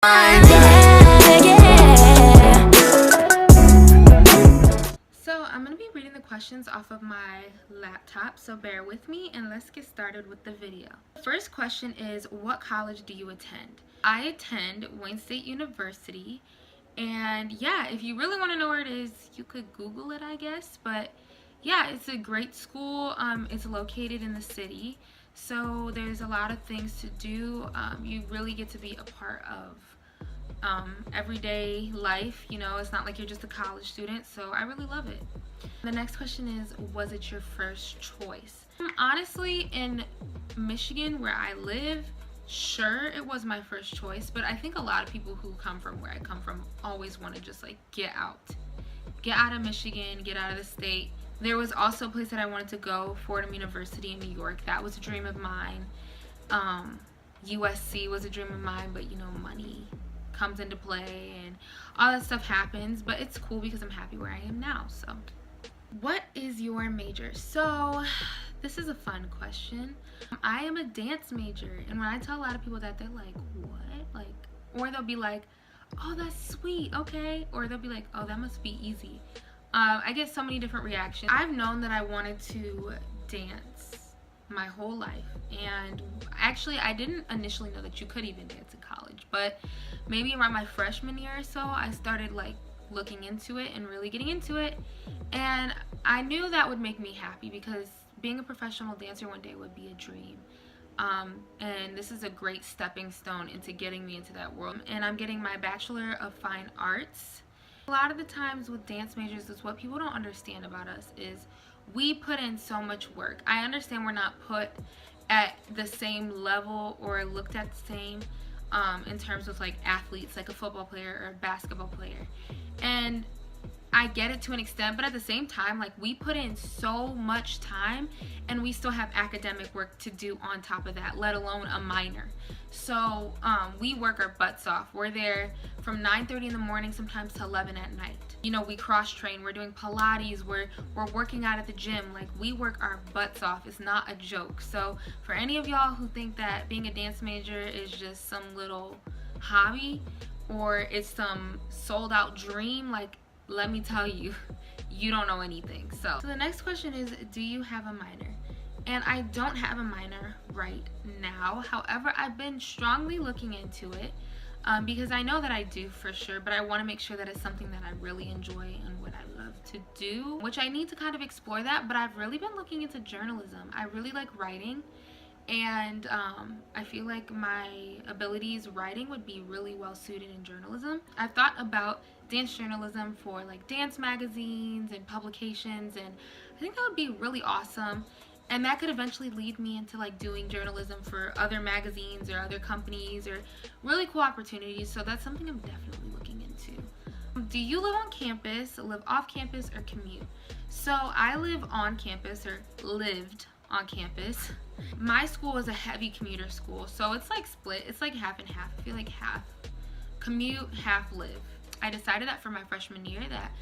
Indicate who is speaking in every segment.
Speaker 1: So I'm going to be reading the questions off of my laptop, so bear with me and let's get started with the video. The first question is, what college do you attend? I attend Wayne State University, and yeah, if you really want to know where it is, you could Google it, I guess. But yeah, it's a great school. It's located in the city, so there's a lot of things to do. You really get to be a part of everyday life. You know, it's not like you're just a college student, so I really love it. The next question is, was it your first choice? Honestly, in Michigan where I live, sure, it was my first choice, but I think a lot of people who come from where I come from always want to just like get out of Michigan, get out of the state. There was also a place that I wanted to go, Fordham University in New York. That was a dream of mine. USC was a dream of mine, but you know, money comes into play and all that stuff happens, but it's cool because I'm happy where I am now. So what is your major? So this is a fun question. I am a dance major, and when I tell a lot of people that, they're like, what? Like, or they'll be like, oh, that's sweet, okay, or they'll be like, oh, that must be easy. I get so many different reactions. I've known that I wanted to dance my whole life, and actually I didn't initially know that you could even dance in college, but maybe around my freshman year or so I started like looking into it and really getting into it, and I knew that would make me happy because being a professional dancer one day would be a dream. And this is a great stepping stone into getting me into that world. And I'm getting my Bachelor of Fine Arts. A lot of the times with dance majors, is what people don't understand about us is we put in so much work. I understand we're not put at the same level or looked at the same in terms of like athletes, like a football player or a basketball player, and I get it to an extent, but at the same time, like, we put in so much time and we still have academic work to do on top of that, let alone a minor. So we work our butts off. We're there from 9:30 in the morning sometimes to 11 at night. You know, we cross train, we're doing Pilates, we're working out at the gym. Like, we work our butts off. It's not a joke. So for any of y'all who think that being a dance major is just some little hobby or it's some sold out dream, like, let me tell you, you don't know anything. So the next question is, do you have a minor? And I don't have a minor right now. However, I've been strongly looking into it because I know that I do for sure, but I want to make sure that it's something that I really enjoy and what I love to do, which I need to kind of explore that. But I've really been looking into journalism. I really like writing, and I feel like my abilities writing would be really well suited in journalism. I've thought about dance journalism for like dance magazines and publications, and I think that would be really awesome, and that could eventually lead me into like doing journalism for other magazines or other companies or really cool opportunities. So that's something I'm definitely looking into. Do you live on campus, live off campus, or commute? So I live on campus, or lived on campus. My school is a heavy commuter school, so it's like split. It's like half and half. I feel like half commute, half live. I decided that for my freshman year that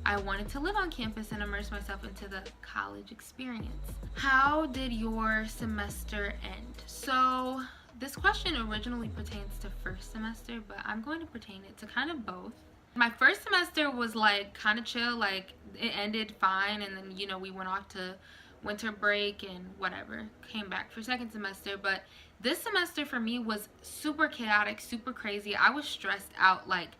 Speaker 1: I wanted to live on campus and immerse myself into the college experience. How did your semester end? So this question originally pertains to first semester, but I'm going to pertain it to kind of both. My first semester was like kind of chill, like it ended fine, and then, you know, we went off to winter break and whatever, came back for second semester. But this semester for me was super chaotic, super crazy. I was stressed out like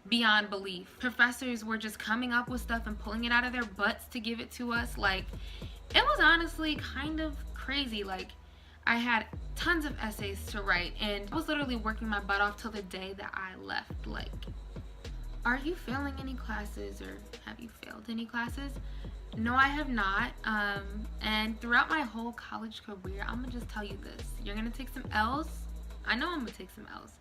Speaker 1: beyond belief. Professors were just coming up with stuff and pulling it out of their butts to give it to us. Like, it was honestly kind of crazy. Like, I had tons of essays to write, and I was literally working my butt off till the day that I left. Like, are you failing any classes, or have you failed any classes? No, I have not. And throughout my whole college career, I'm gonna just tell you this: you're gonna take some L's. I know I'm gonna take some L's,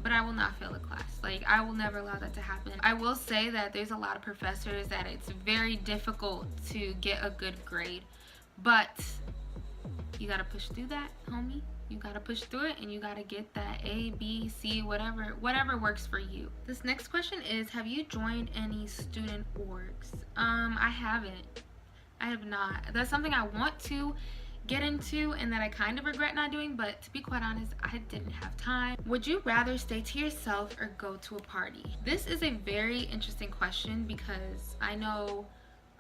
Speaker 1: but I will not fail a class. Like, I will never allow that to happen. I will say that there's a lot of professors that it's very difficult to get a good grade, but you gotta push through that, homie. You gotta push through it, and you gotta get that A, B, C, whatever works for you. This next question is, have you joined any student orgs? I haven't. I have not. That's something I want to. get into and that I kind of regret not doing, but to be quite honest, I didn't have time. Would you rather stay to yourself or go to a party? This is a very interesting question because I know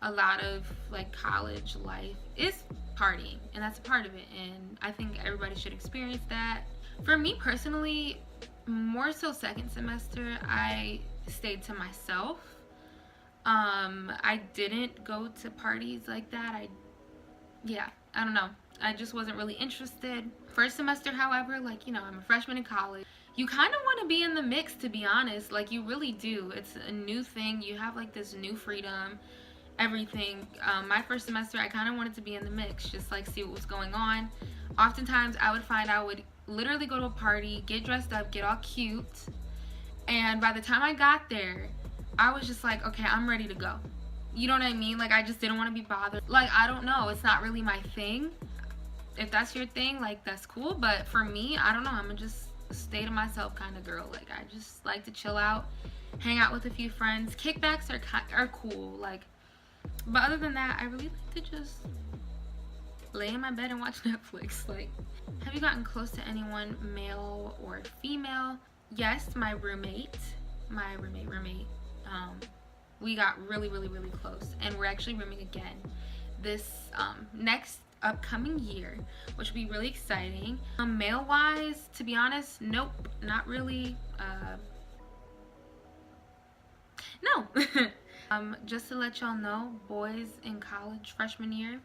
Speaker 1: a lot of like college life is partying, and that's a part of it, and I think everybody should experience that. For me personally, more so second semester, I stayed to myself. I didn't go to parties like that. I don't know. I just wasn't really interested. First semester, however, like, you know, I'm a freshman in college. You kind of want to be in the mix, to be honest. Like, you really do. It's a new thing. You have, like, this new freedom, everything. My first semester, I kind of wanted to be in the mix, just, like, see what was going on. Oftentimes, I would literally go to a party, get dressed up, get all cute. And by the time I got there, I was just like, okay, I'm ready to go. You know what I mean? Like, I just didn't want to be bothered. Like, I don't know. It's not really my thing. If that's your thing, like, that's cool. But for me, I don't know. I'm just stay to myself kind of girl. Like, I just like to chill out, hang out with a few friends. Kickbacks are cool. Like, but other than that, I really like to just lay in my bed and watch Netflix. Like, have you gotten close to anyone, male or female? Yes, my roommate. We got really close, and we're actually rooming again this next upcoming year, which will be really exciting. Male wise, to be honest, nope, not really. No. Just to let y'all know, boys in college freshman year,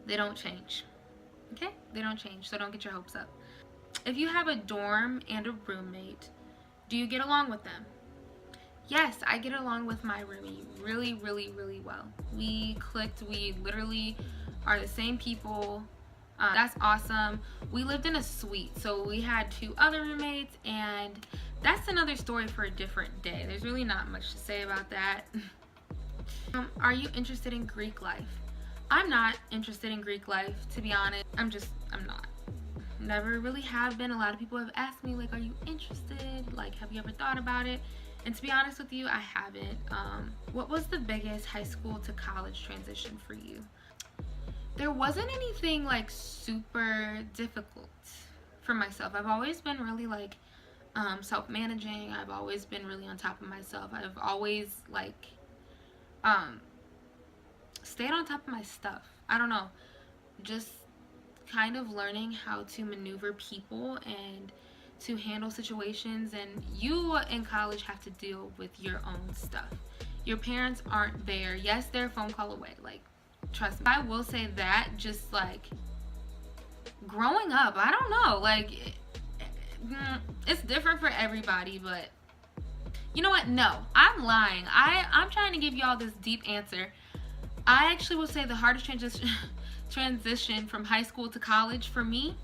Speaker 1: they don't change. Okay, they don't change, so don't get your hopes up. If you have a dorm and a roommate, do you get along with them? Yes, I get along with my roomie really well. We clicked. We literally are the same people. That's awesome. We lived in a suite, so we had 2 other roommates, and that's another story for a different day. There's really not much to say about that. Are you interested in Greek life? I'm not interested in Greek life, to be honest. I'm not. Never really have been. A lot of people have asked me, like, are you interested? Like, have you ever thought about it? And to be honest with you, I haven't. What was the biggest high school to college transition for you? There wasn't anything like super difficult for myself. I've always been really like self-managing. I've always been really on top of myself. I've always like stayed on top of my stuff. I don't know, just kind of learning how to maneuver people and to handle situations. And you in college have to deal with your own stuff. Your parents aren't there. Yes, they're a phone call away. Like, trust me. I will say that, just like growing up, I don't know, like it's different for everybody. But you know what? No, I'm lying. I'm trying to give y'all this deep answer. I actually will say the hardest transition from high school to college for me,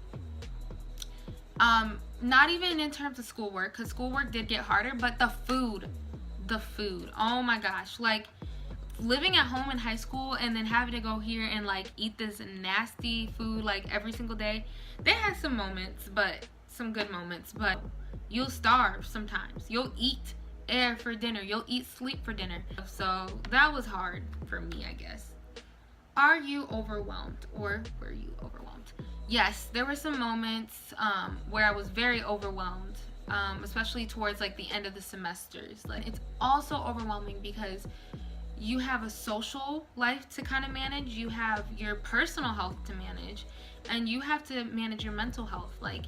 Speaker 1: not even in terms of schoolwork, because schoolwork did get harder, but the food, oh my gosh, like living at home in high school and then having to go here and like eat this nasty food like every single day. They had some moments, but some good moments, but you'll starve sometimes. You'll eat air for dinner, you'll eat sleep for dinner. So that was hard for me, I guess. Are you overwhelmed, or were you overwhelmed? Yes, there were some moments where I was very overwhelmed, especially towards like the end of the semesters. Like, it's also overwhelming because you have a social life to kind of manage, you have your personal health to manage, and you have to manage your mental health. Like,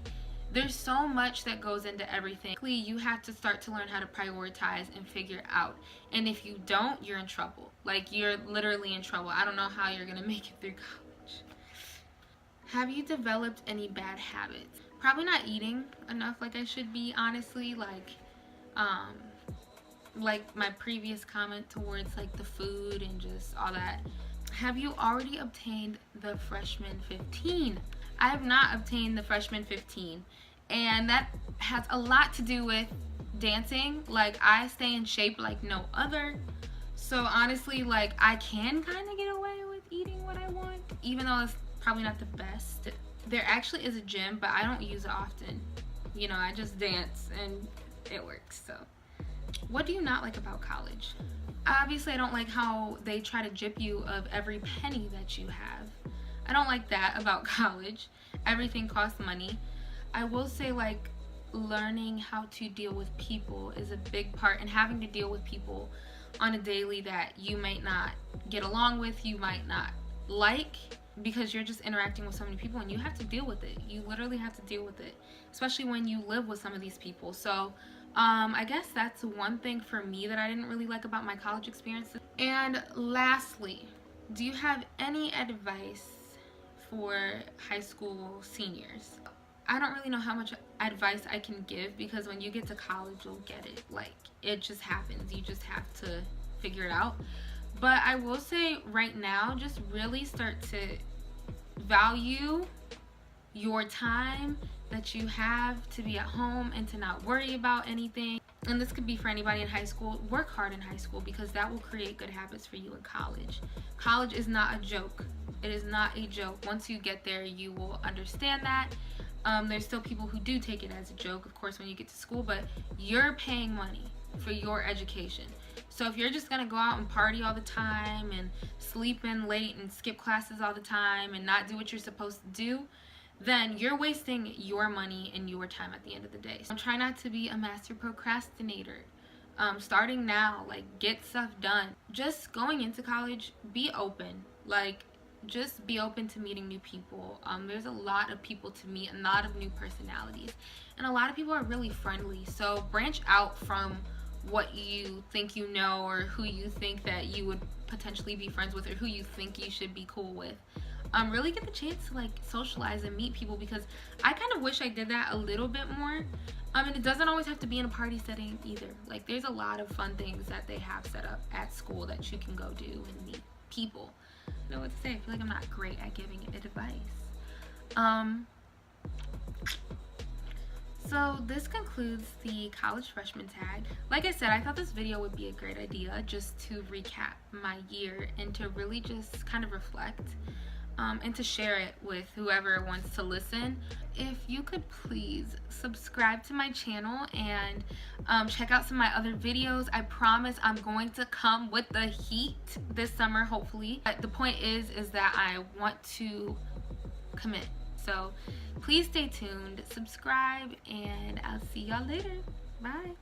Speaker 1: there's so much that goes into everything. You have to start to learn how to prioritize and figure out. And if you don't, you're in trouble. Like, you're literally in trouble. I don't know how you're gonna make it through college. Have you developed any bad habits? Probably not eating enough like I should be, honestly. Like my previous comment towards like the food and just all that. Have you already obtained the freshman 15? I have not obtained the freshman 15, and that has a lot to do with dancing. Like, I stay in shape like no other, so honestly, like, I can kind of get away with eating what I want, even though it's probably not the best. There actually is a gym, but I don't use it often. You know, I just dance and it works. So what do you not like about college? Obviously, I don't like how they try to gyp you of every penny that you have. I don't like that about college. Everything costs money. I will say, like, learning how to deal with people is a big part, and having to deal with people on a daily that you might not get along with, you might not like, because you're just interacting with so many people and you have to deal with it. You literally have to deal with it, especially when you live with some of these people. So I guess that's one thing for me that I didn't really like about my college experiences. And lastly, do you have any advice for high school seniors? I don't really know how much advice I can give, because when you get to college, you'll get it. Like, it just happens. You just have to figure it out. But I will say right now, just really start to value your time that you have to be at home and to not worry about anything. And this could be for anybody in high school. Work hard in high school, because that will create good habits for you in college. College is not a joke. It is not a joke. Once you get there, you will understand that. There's still people who do take it as a joke, of course, when you get to school, but you're paying money for your education. So if you're just gonna go out and party all the time and sleep in late and skip classes all the time and not do what you're supposed to do, then you're wasting your money and your time at the end of the day. So try not to be a master procrastinator. Starting now, like, get stuff done. Just going into college, be open. Like, just be open to meeting new people. There's a lot of people to meet, a lot of new personalities, and a lot of people are really friendly. So branch out from what you think you know, or who you think that you would potentially be friends with, or who you think you should be cool with. Really get the chance to, like, socialize and meet people, because I kind of wish I did that a little bit more. And it doesn't always have to be in a party setting either. Like, there's a lot of fun things that they have set up at school that you can go do and meet people. I don't know what to say. I feel like I'm not great at giving advice. So this concludes the college freshman tag. Like I said, I thought this video would be a great idea, just to recap my year and to really just kind of reflect, and to share it with whoever wants to listen. If you could please subscribe to my channel and check out some of my other videos. I promise I'm going to come with the heat this summer, hopefully. But the point is that I want to commit. So please stay tuned, subscribe, and I'll see y'all later. Bye.